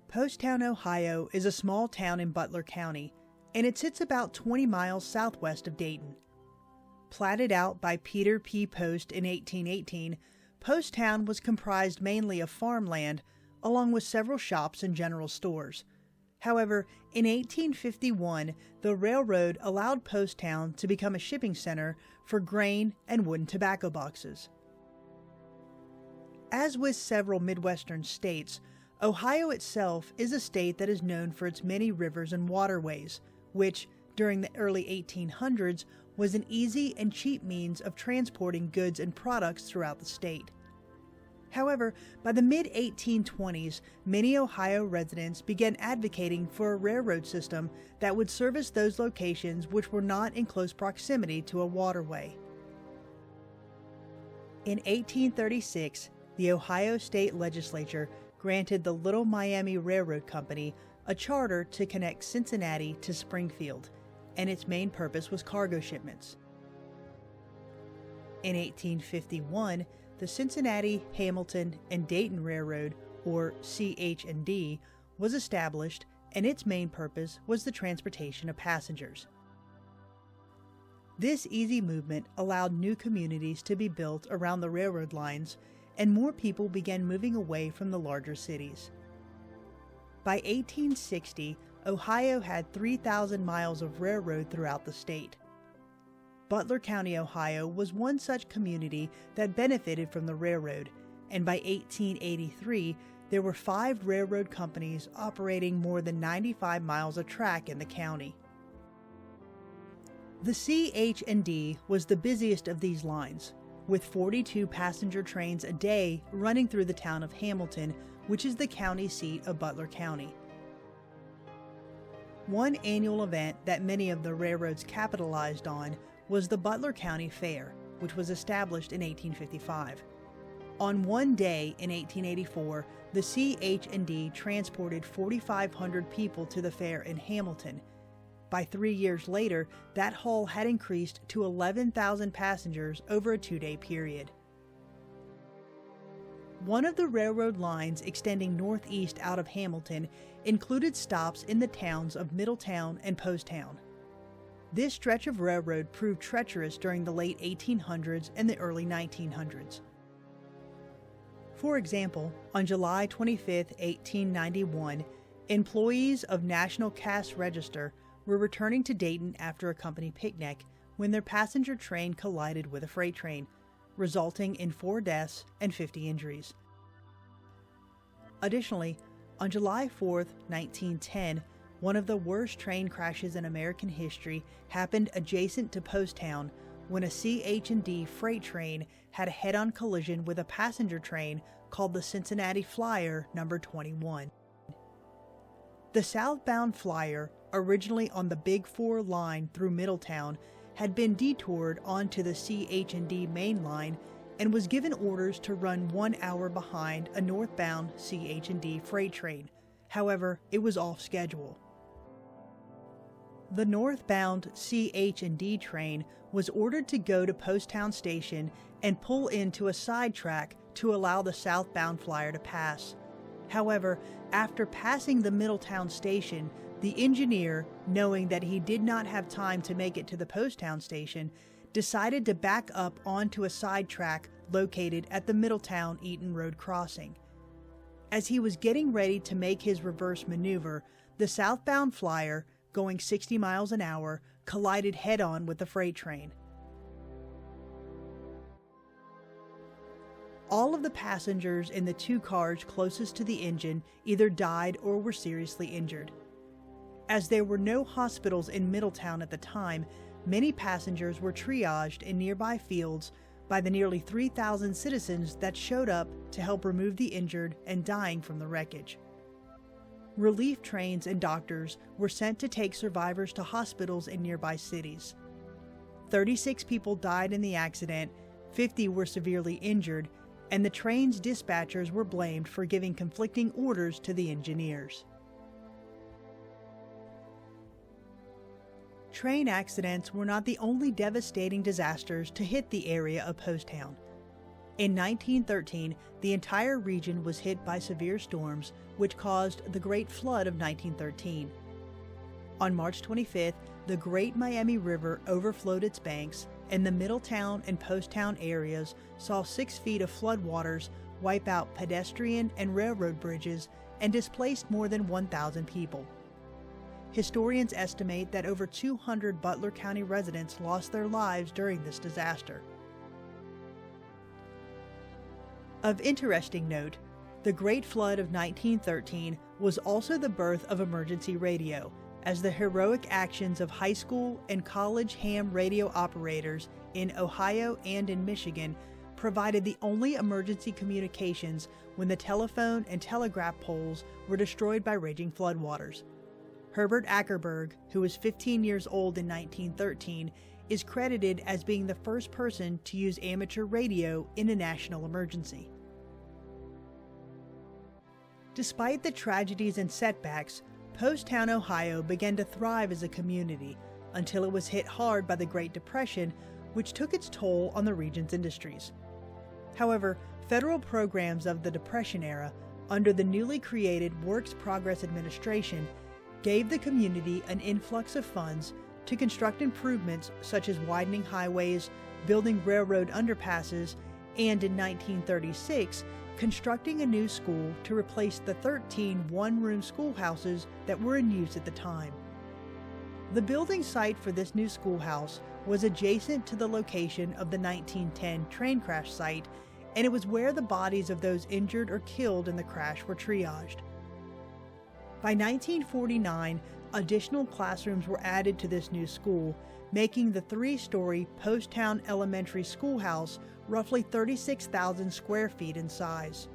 Poasttown, Ohio is a small town in Butler County, and it sits about 20 miles southwest of Dayton. Platted out by Peter P. Post in 1818, Poasttown was comprised mainly of farmland, along with several shops and general stores. However, in 1851, the railroad allowed Poasttown to become a shipping center for grain and wooden tobacco boxes. As with several Midwestern states, Ohio itself is a state that is known for its many rivers and waterways, which, during the early 1800s, was an easy and cheap means of transporting goods and products throughout the state. However, by the mid-1820s, many Ohio residents began advocating for a railroad system that would service those locations which were not in close proximity to a waterway. In 1836, the Ohio State Legislature granted the Little Miami Railroad Company a charter to connect Cincinnati to Springfield, and its main purpose was cargo shipments. In 1851, the Cincinnati, Hamilton, and Dayton Railroad, or CH&D, was established, and its main purpose was the transportation of passengers. This easy movement allowed new communities to be built around the railroad lines, and more people began moving away from the larger cities. By 1860, Ohio had 3,000 miles of railroad throughout the state. Butler County, Ohio was one such community that benefited from the railroad, and by 1883, there were 5 railroad companies operating more than 95 miles of track in the county. The CH&D was the busiest of these lines, with 42 passenger trains a day running through the town of Hamilton, which is the county seat of Butler County. One annual event that many of the railroads capitalized on was the Butler County Fair, which was established in 1855. On one day in 1884, the CH&D transported 4,500 people to the fair in Hamilton. By 3 years later, that haul had increased to 11,000 passengers over a 2-day period. One of the railroad lines extending northeast out of Hamilton included stops in the towns of Middletown and Poasttown. This stretch of railroad proved treacherous during the late 1800s and the early 1900s. For example, on July 25, 1891, employees of National Cash Register were returning to Dayton after a company picnic when their passenger train collided with a freight train, resulting in 4 deaths and 50 injuries. Additionally, on July 4, 1910, one of the worst train crashes in American history happened adjacent to Poasttown when a CH&D freight train had a head-on collision with a passenger train called the Cincinnati Flyer No. 21. The southbound Flyer, originally on the Big 4 line through Middletown, had been detoured onto the CH&D main line and was given orders to run 1 hour behind a northbound CH&D freight train. However, it was off schedule. The northbound CH&D train was ordered to go to Poasttown Station and pull into a side track to allow the southbound Flyer to pass. However, after passing the Middletown station, the engineer, knowing that he did not have time to make it to the Poasttown station, decided to back up onto a side track located at the Middletown-Eaton Road crossing. As he was getting ready to make his reverse maneuver, the southbound Flyer, going 60 miles an hour, collided head-on with the freight train. All of the passengers in the 2 cars closest to the engine either died or were seriously injured. As there were no hospitals in Middletown at the time, many passengers were triaged in nearby fields by the nearly 3,000 citizens that showed up to help remove the injured and dying from the wreckage. Relief trains and doctors were sent to take survivors to hospitals in nearby cities. 36 people died in the accident, 50 were severely injured, and the train's dispatchers were blamed for giving conflicting orders to the engineers. Train accidents were not the only devastating disasters to hit the area of Poasttown. In 1913, the entire region was hit by severe storms, which caused the Great Flood of 1913. On March 25th, the Great Miami River overflowed its banks, and the Middletown and Poasttown areas saw 6 feet of floodwaters wipe out pedestrian and railroad bridges and displaced more than 1,000 people. Historians estimate that over 200 Butler County residents lost their lives during this disaster. Of interesting note, the Great Flood of 1913 was also the birth of emergency radio, as the heroic actions of high school and college ham radio operators in Ohio and in Michigan provided the only emergency communications when the telephone and telegraph poles were destroyed by raging floodwaters. Herbert Ackerberg, who was 15 years old in 1913, is credited as being the first person to use amateur radio in a national emergency. Despite the tragedies and setbacks, Poasttown, Ohio began to thrive as a community until it was hit hard by the Great Depression, which took its toll on the region's industries. However, federal programs of the Depression era, under the newly created Works Progress Administration, gave the community an influx of funds to construct improvements such as widening highways, building railroad underpasses, and in 1936, constructing a new school to replace the 13 one-room schoolhouses that were in use at the time. The building site for this new schoolhouse was adjacent to the location of the 1910 train crash site, and it was where the bodies of those injured or killed in the crash were triaged. By 1949, additional classrooms were added to this new school, making the 3-story Poasttown Elementary schoolhouse roughly 36,000 square feet in size.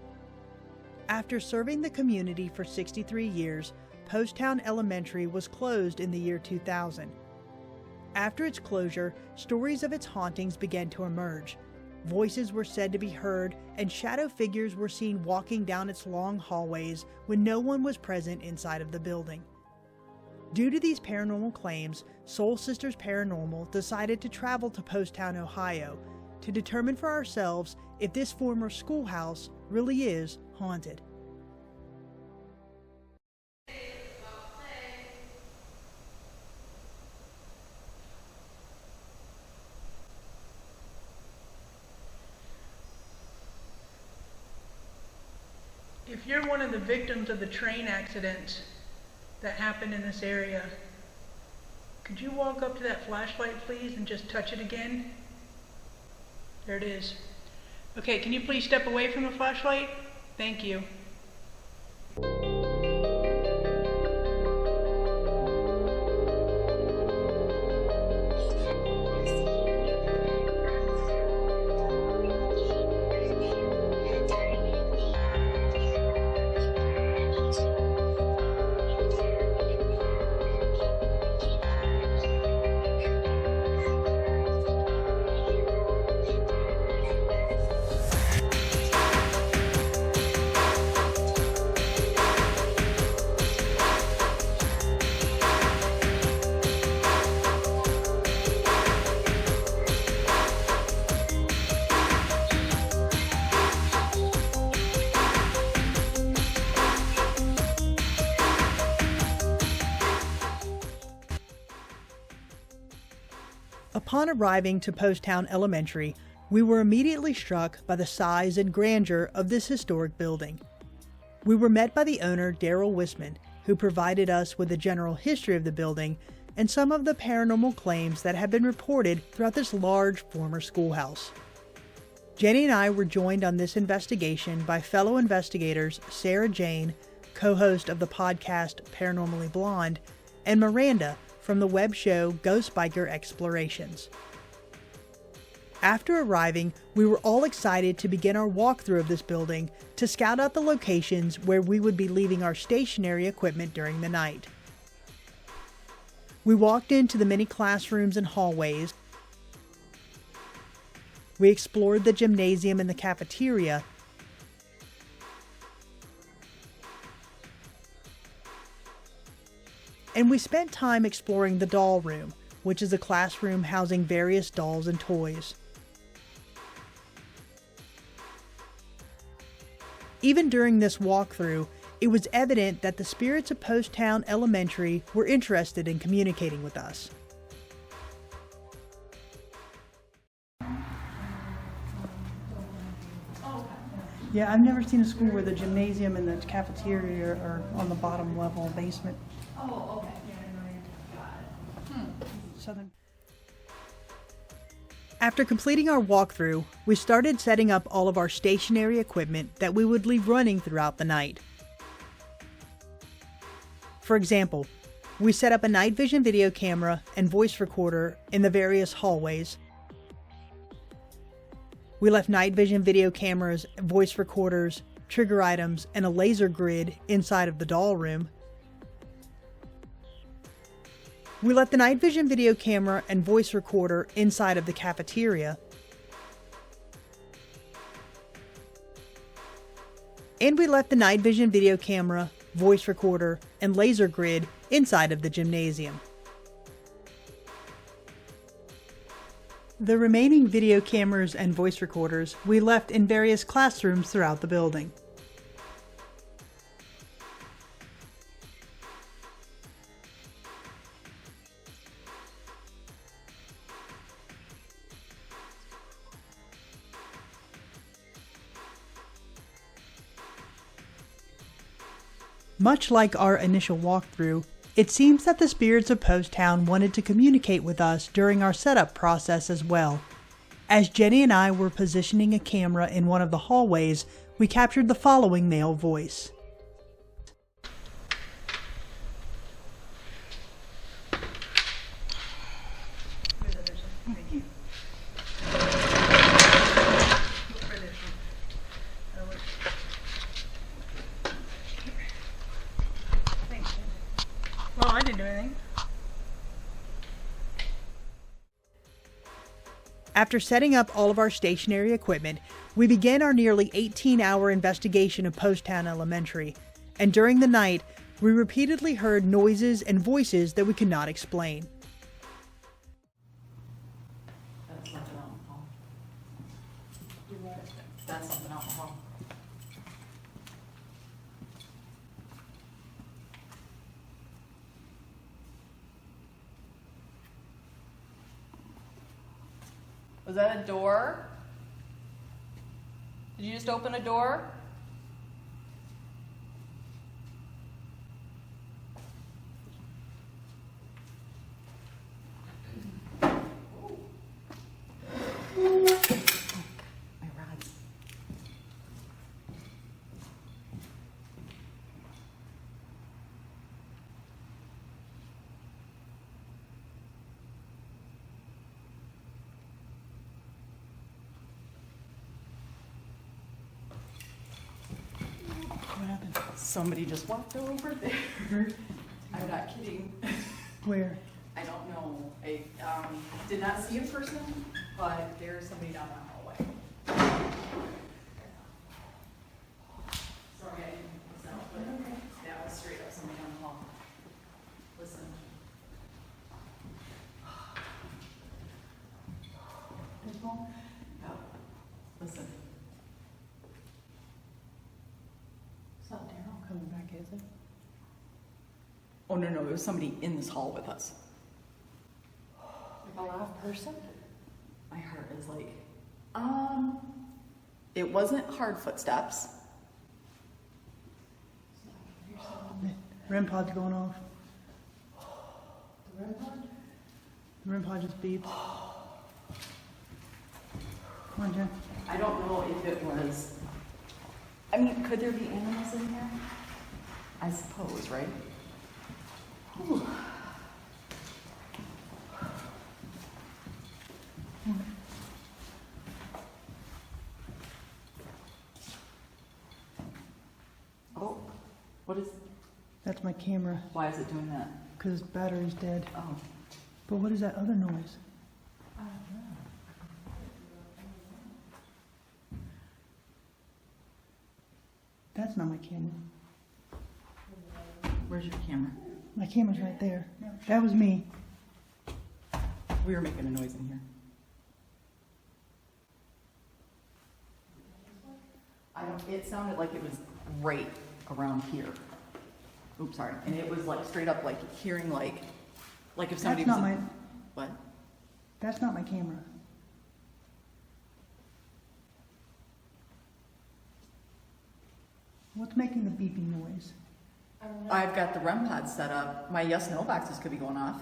After serving the community for 63 years, Poasttown Elementary was closed in the year 2000. After its closure, stories of its hauntings began to emerge. Voices were said to be heard, and shadow figures were seen walking down its long hallways when no one was present inside of the building. Due to these paranormal claims, Soul Sisters Paranormal decided to travel to Poasttown, Ohio, to determine for ourselves if this former schoolhouse really is haunted. If you're one of the victims of the train accident that happened in this area, could you walk up to that flashlight, please, and just touch it again? There it is. Okay, can you please step away from the flashlight? Thank you. Upon arriving to Poasttown Elementary, we were immediately struck by the size and grandeur of this historic building. We were met by the owner, Daryl Wisman, who provided us with a general history of the building and some of the paranormal claims that have been reported throughout this large former schoolhouse. Jenny and I were joined on this investigation by fellow investigators Sara Jane, co-host of the podcast Paranormally Blonde, and Miranda from the web show Ghost Biker Explorations. After arriving, we were all excited to begin our walkthrough of this building to scout out the locations where we would be leaving our stationary equipment during the night. We walked into the many classrooms and hallways. We explored the gymnasium and the cafeteria. And we spent time exploring the doll room, which is a classroom housing various dolls and toys. Even during this walkthrough, it was evident that the spirits of Poasttown Elementary were interested in communicating with us. Yeah, I've never seen a school where the gymnasium and the cafeteria are on the bottom level basement. Oh, okay. Southern. After completing our walkthrough, we started setting up all of our stationary equipment that we would leave running throughout the night. For example, we set up a night vision video camera and voice recorder in the various hallways. We left night vision video cameras, voice recorders, trigger items, and a laser grid inside of the doll room. We left the night vision video camera and voice recorder inside of the cafeteria. And we left the night vision video camera, voice recorder, and laser grid inside of the gymnasium. The remaining video cameras and voice recorders we left in various classrooms throughout the building. Much like our initial walkthrough, it seems that the spirits of Poasttown wanted to communicate with us during our setup process as well. As Jenny and I were positioning a camera in one of the hallways, we captured the following male voice. Well, I didn't do anything. After setting up all of our stationary equipment, we began our nearly 18-hour investigation of Poasttown Elementary, and during the night, we repeatedly heard noises and voices that we could not explain. That's something out in the hall. That's something out in the hall. Was that a door? Did you just open a door? My rods. What happened? Somebody just walked over there. I'm not kidding. Where? I don't know. I did not see a person, but there's somebody down that hallway. Sorry, I didn't miss out, but that was straight up somebody down the hall. Listen. Yeah. Listen. It's not Daryl coming back, is it? Oh, no, it was somebody in this hall with us. Like a live person? My heart is like, it wasn't hard footsteps. REM pod's going off. The REM pod? The REM pod just beeped. Come on, Jen. I don't know if it was, I mean, could there be animals in here? I suppose, right? Whew. Oh, what is, That's my camera, why is it doing that? because its battery's dead. Oh. But what is that other noise? I don't know. That's not my camera. Where's your camera? My camera's right there. That was me. We were making a noise in here. I It sounded like it was right around here. Oops, sorry. And it was like straight up like hearing like if somebody That's was... not my, What? that's not my camera. What's making the beeping noise? I've got the REM pod set up. My yes, no boxes could be going off.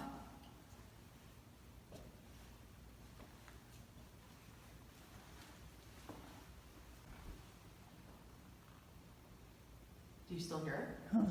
Do you still hear it? Huh.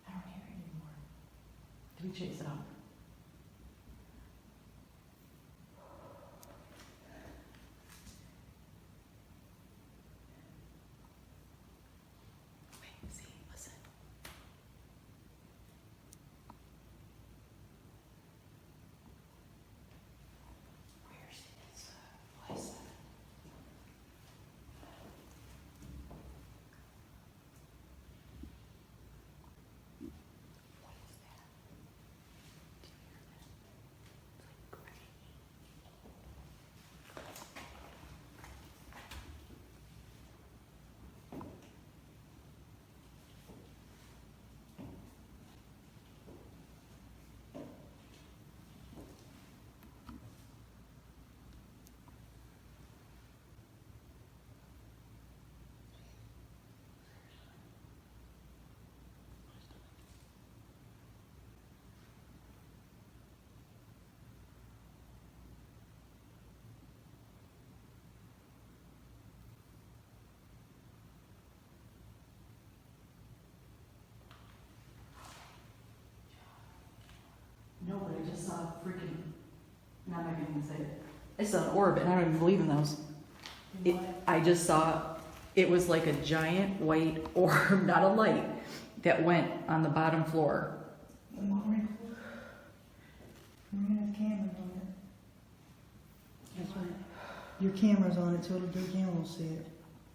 I don't hear it anymore. Do we chase it up? Wait, see, listen. Where's his voice? What is that? Do you hear that? It's like gray. No, but I just saw a freaking, now I'm not even gonna say it. I saw an orb and I don't even believe in those. I just saw, it was like a giant white orb, not a light, that went on the bottom floor. Maria's camera's on it. That's right. Your camera's on it, so your camera will see it.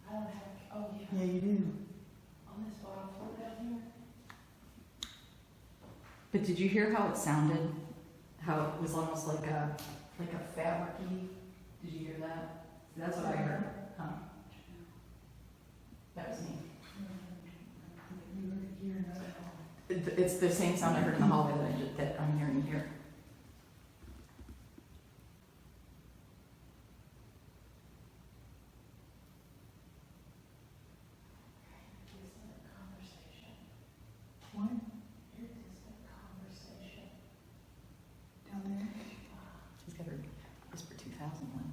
I don't have, oh yeah, Yeah, you do. on this bottom floor down here. But did you hear how it sounded? How it was almost like a fabric-y? Did you hear that? That's what I heard. Huh? That was me. It's the same sound I heard in the hallway that I'm hearing here. What? Here it is, that conversation. Down there? She's got her Whisper 2000 one.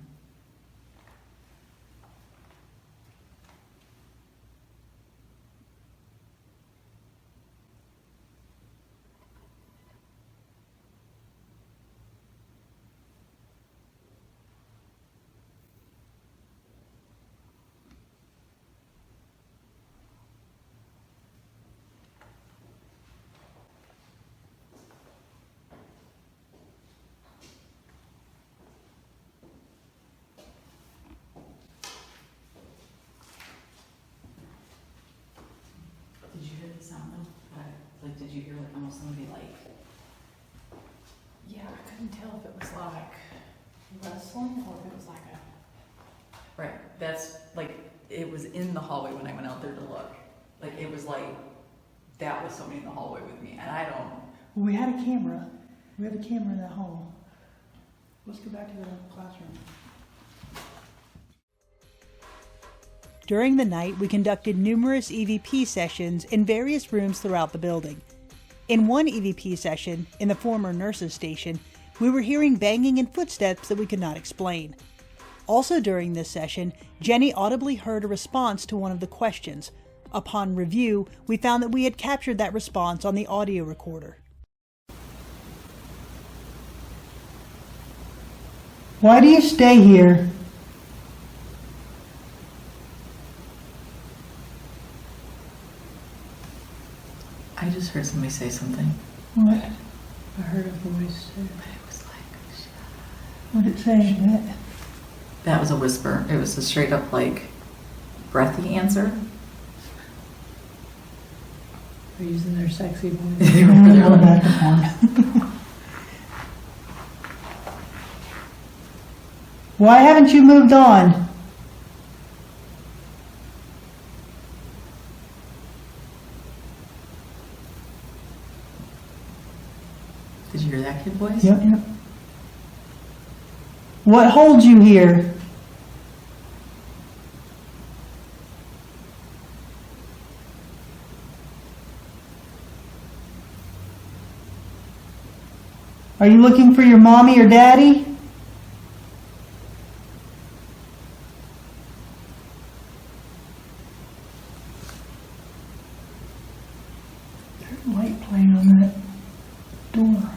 Did you hear the sound though? Like, did you hear like almost somebody like? Yeah, I couldn't tell if it was like wrestling or if it was like a, Right, that's like, it was in the hallway when I went out there to look. Like, it was like, that was somebody in the hallway with me, and I don't, Well, we had a camera. We have a camera in that hall. Let's go back to the classroom. During the night, we conducted numerous EVP sessions in various rooms throughout the building. In one EVP session, in the former nurses' station, we were hearing banging and footsteps that we could not explain. Also during this session, Jenny audibly heard a response to one of the questions. Upon review, we found that we had captured that response on the audio recorder. Why do you stay here? I just heard somebody say something. What? I heard a voice too. But it was like, What did it say? that was a whisper. It was a straight up like breathy answer. They're using their sexy voice. Go back and forth. Why haven't you moved on? Did you hear that kid voice? Yep. What holds you here? Are you looking for your mommy or daddy? There's a light playing on that door.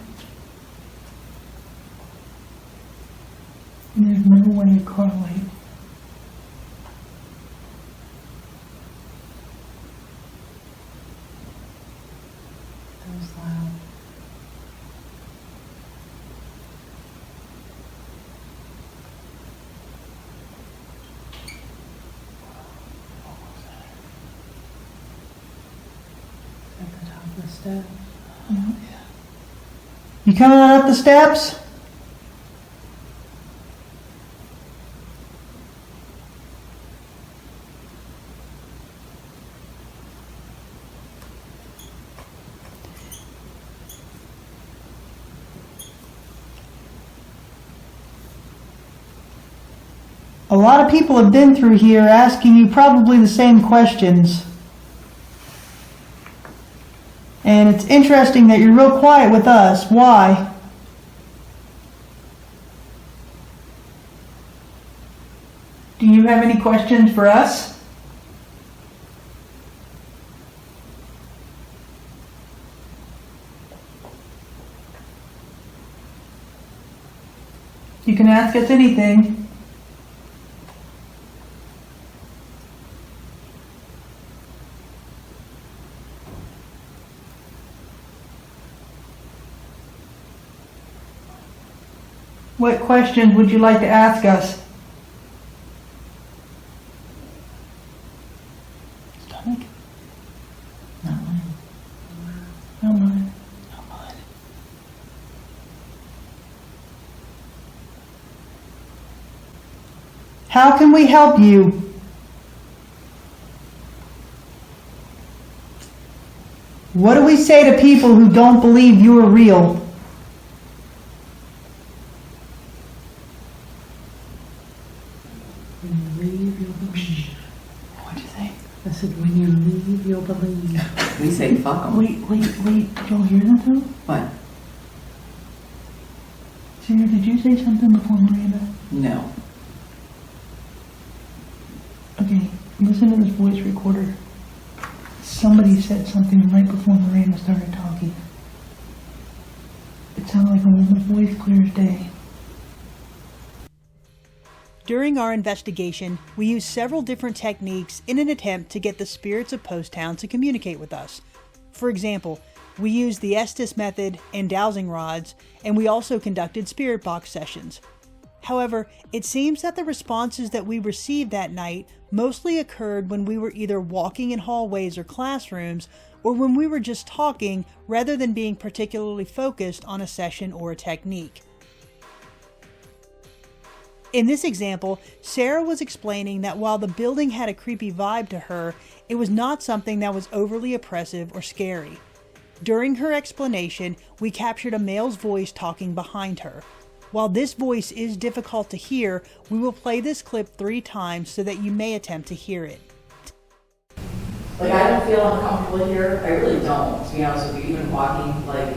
And there's no way to correlate. That was loud. At the top of the steps. You coming on up the steps? A lot of people have been through here asking you probably the same questions. And it's interesting that you're real quiet with us. Why? Do you have any questions for us? You can ask us anything. What questions would you like to ask us? Stomach? Not mine. No, mine. How can we help you? What do we say to people who don't believe you are real? When you leave, you'll believe. What'd you say? I said, when you leave, you'll believe. We say fuck 'em. Wait. Did y'all hear that though? What? Sarah, did you say something before Miranda? No. Okay, listen to this voice recorder. Somebody said something right before Miranda started talking. It sounded like a woman's voice, clear as day. During our investigation, we used several different techniques in an attempt to get the spirits of Poasttown to communicate with us. For example, we used the Estes method and dowsing rods, and we also conducted spirit box sessions. However, it seems that the responses that we received that night mostly occurred when we were either walking in hallways or classrooms, or when we were just talking rather than being particularly focused on a session or a technique. In this example, Sara was explaining that while the building had a creepy vibe to her, it was not something that was overly oppressive or scary. During her explanation, we captured a male's voice talking behind her. While this voice is difficult to hear, we will play this clip 3 times so that you may attempt to hear it. Like, I don't feel uncomfortable here. I really don't, to be honest with you. Even walking, like,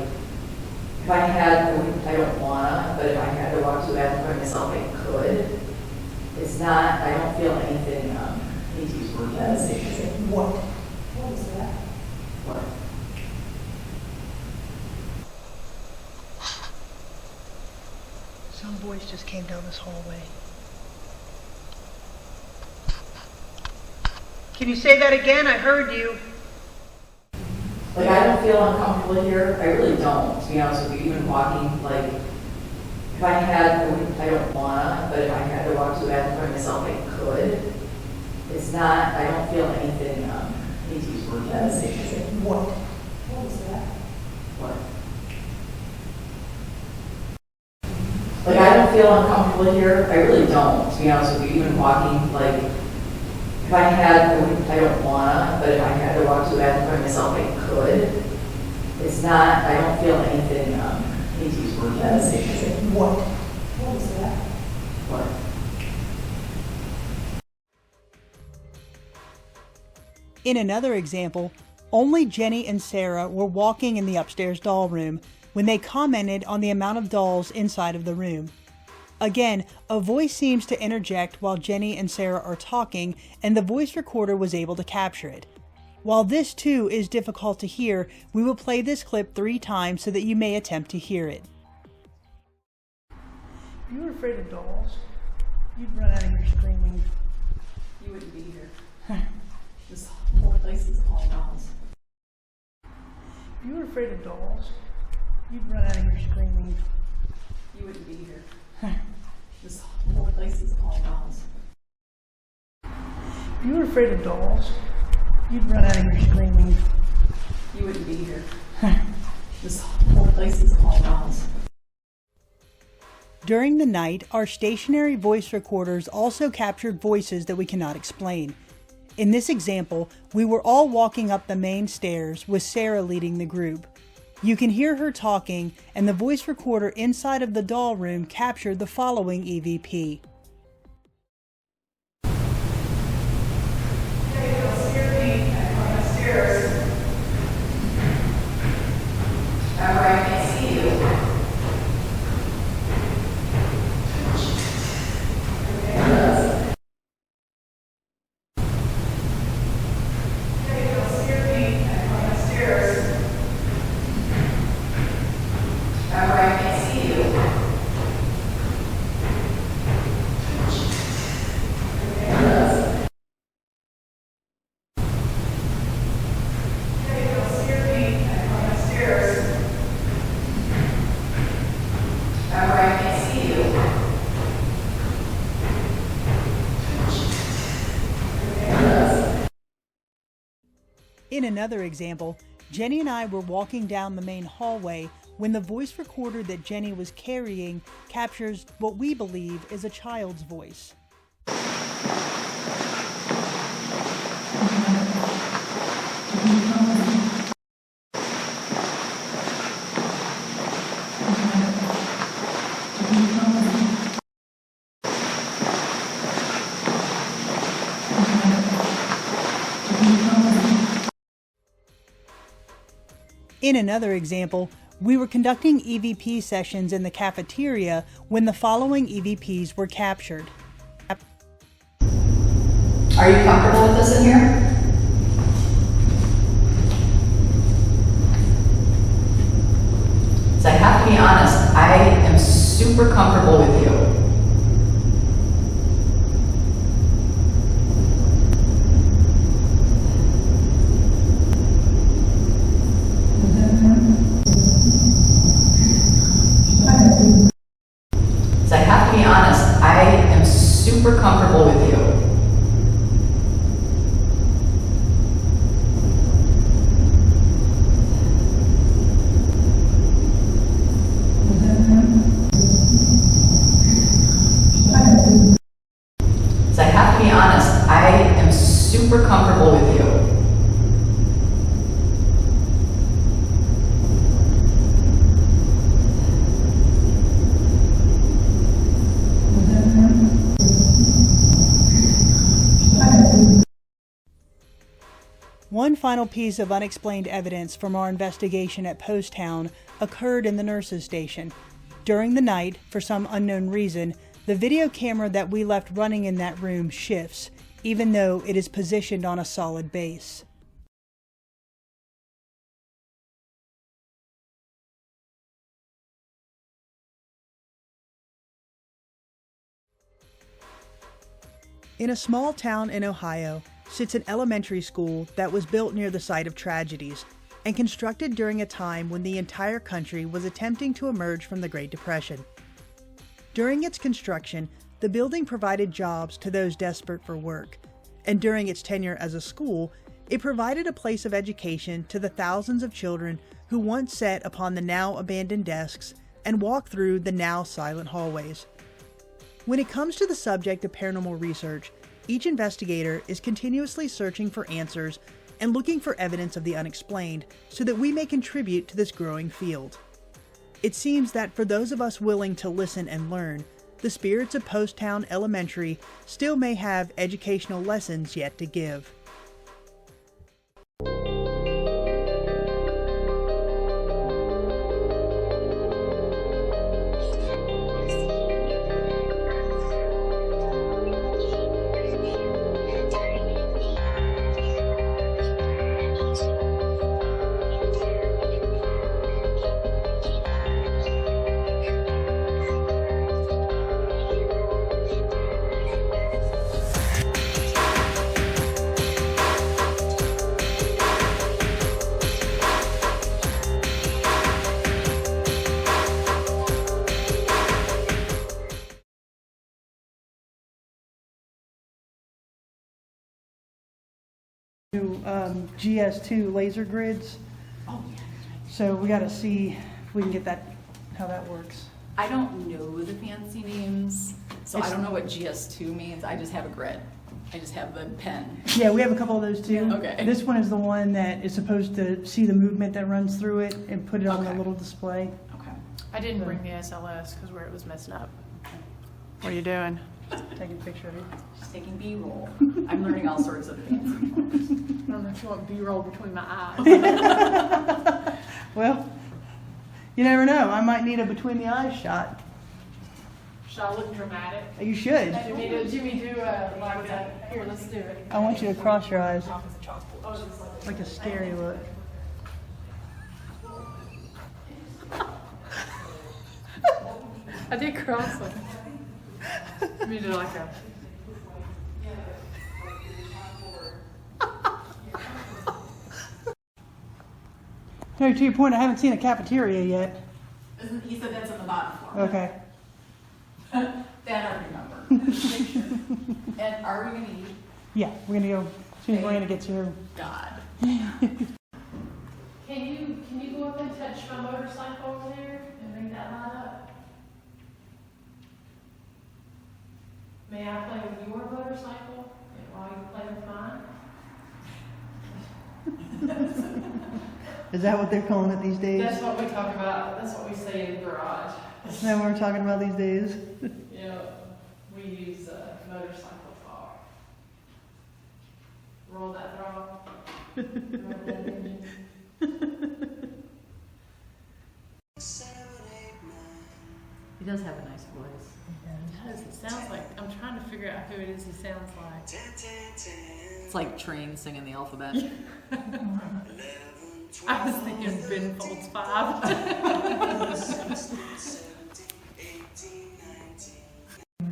if I had, I don't wanna, but if I had to walk to the bathroom by myself, I could. It's not, I don't feel anything, I need to use word that. What? What was that? What? Some voice just came down this hallway. Can you say that again? I heard you. Like, I don't feel uncomfortable here. I really don't, to be honest with you. Even walking, like, if I had, I don't wanna, but if I had to walk to the bathroom by myself, I could. It's not, I don't feel anything, I need to use word that. What? What was that? What? Like, I don't feel uncomfortable here. I really don't, to be honest with you. Even walking, like, if I had, I don't wanna, but if I had to walk to the bathroom by myself, I could. It's not, I don't feel anything, I need to use word that. What? What was that? What? In another example, only Jenny and Sara were walking in the upstairs doll room when they commented on the amount of dolls inside of the room. Again, a voice seems to interject while Jenny and Sara are talking, and the voice recorder was able to capture it. While this too is difficult to hear, we will play this clip 3 times so that you may attempt to hear it. If you were afraid of dolls, you'd run out of here screaming. You wouldn't be here. This whole place is all dolls. If you were afraid of dolls, you'd run out of here screaming. You wouldn't be here. This whole place is all dolls. If you were afraid of dolls, you'd run out of here screaming. You wouldn't be here. This whole place is all dolls. During the night, our stationary voice recorders also captured voices that we cannot explain. In this example, we were all walking up the main stairs with Sara leading the group. You can hear her talking, and the voice recorder inside of the doll room captured the following EVP. In another example, Jenny and I were walking down the main hallway when the voice recorder that Jenny was carrying captures what we believe is a child's voice. In another example, we were conducting EVP sessions in the cafeteria when the following EVPs were captured. Are you comfortable with this in here? So I have to be honest, I am super comfortable with you. So I have to be honest, I am super comfortable with you. So I have to be honest, I am super comfortable with you. So One final piece of unexplained evidence from our investigation at Poasttown occurred in the nurses' station. During the night, for some unknown reason, the video camera that we left running in that room shifts, even though it is positioned on a solid base. In a small town in Ohio sits an elementary school that was built near the site of tragedies and constructed during a time when the entire country was attempting to emerge from the Great Depression. During its construction, the building provided jobs to those desperate for work, and during its tenure as a school, it provided a place of education to the thousands of children who once sat upon the now abandoned desks and walked through the now silent hallways. When it comes to the subject of paranormal research, each investigator is continuously searching for answers and looking for evidence of the unexplained so that we may contribute to this growing field. It seems that for those of us willing to listen and learn, the spirits of Poasttown Elementary still may have educational lessons yet to give. GS2 laser grids. Oh, yeah. So we got to see if we can get that, how that works. I don't know the fancy names, so I It's- don't know what GS2 means. I just have a grid. I just have the pen. Yeah, we have a couple of those too. Okay. This one is the one that is supposed to see the movement that runs through it and put it on a Okay. little display. Okay. I didn't bring the SLS because where it was messing up. What are you doing? Taking a picture of it. Just taking B-roll. I'm learning all sorts of fancy forms. I don't know if you want B-roll between my eyes. Well, you never know. I might need a between the eyes shot. Should I look dramatic? You should. Jimmy, do like that. Here, let's do it. I want you to cross your eyes Oh, it's like like a scary look. I did cross them. Let me do like a. No, to your point, I haven't seen a cafeteria yet. He said that's on the bottom floor. Okay. That I remember. And are we gonna eat? Yeah, we're gonna go as soon as Miranda gets here. God. Can you go up and touch my motorcycle over there and bring that light up? May I play with your motorcycle while you play with mine? Is that what they're calling it these days? That's what we talk about. That's what we say in the garage. Is that what we're talking about these days? Yeah, we use motorcycle talk. Roll that throttle. Roll that engine. He does have a nice voice. It does. It sounds like, I'm trying to figure out who it is he sounds like. It's like train singing the alphabet. I was thinking Ben Folds 5.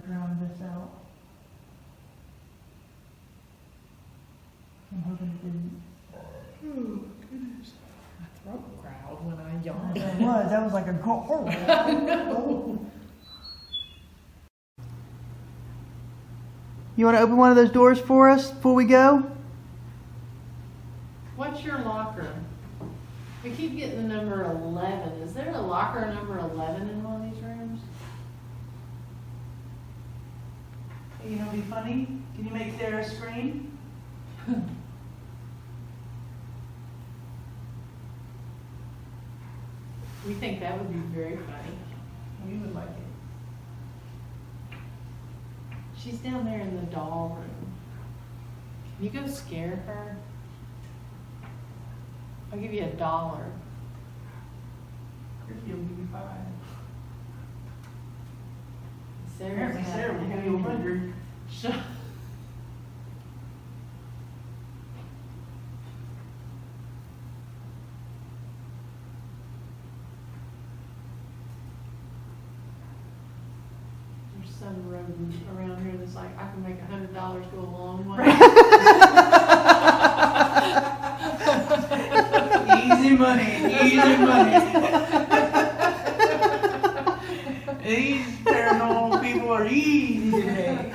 Round this out. I'm hoping it didn't. My throat growled when I yawned. That was like a go. You want to open one of those doors for us before we go? What's your locker? We keep getting the number 11. Is there a locker number 11 in one of these rooms? You know, it'd be funny. Can you make Sarah scream? We think that would be very funny. We would like it. She's down there in the doll room. Can you go scare her? I'll give you $1. Christie will give you 5. Sarah's Sarah will give you 100. Shut. There's some rodent around here that's like, I can make $100 go a long way. Easy money, easy money. These paranormal people are easy today.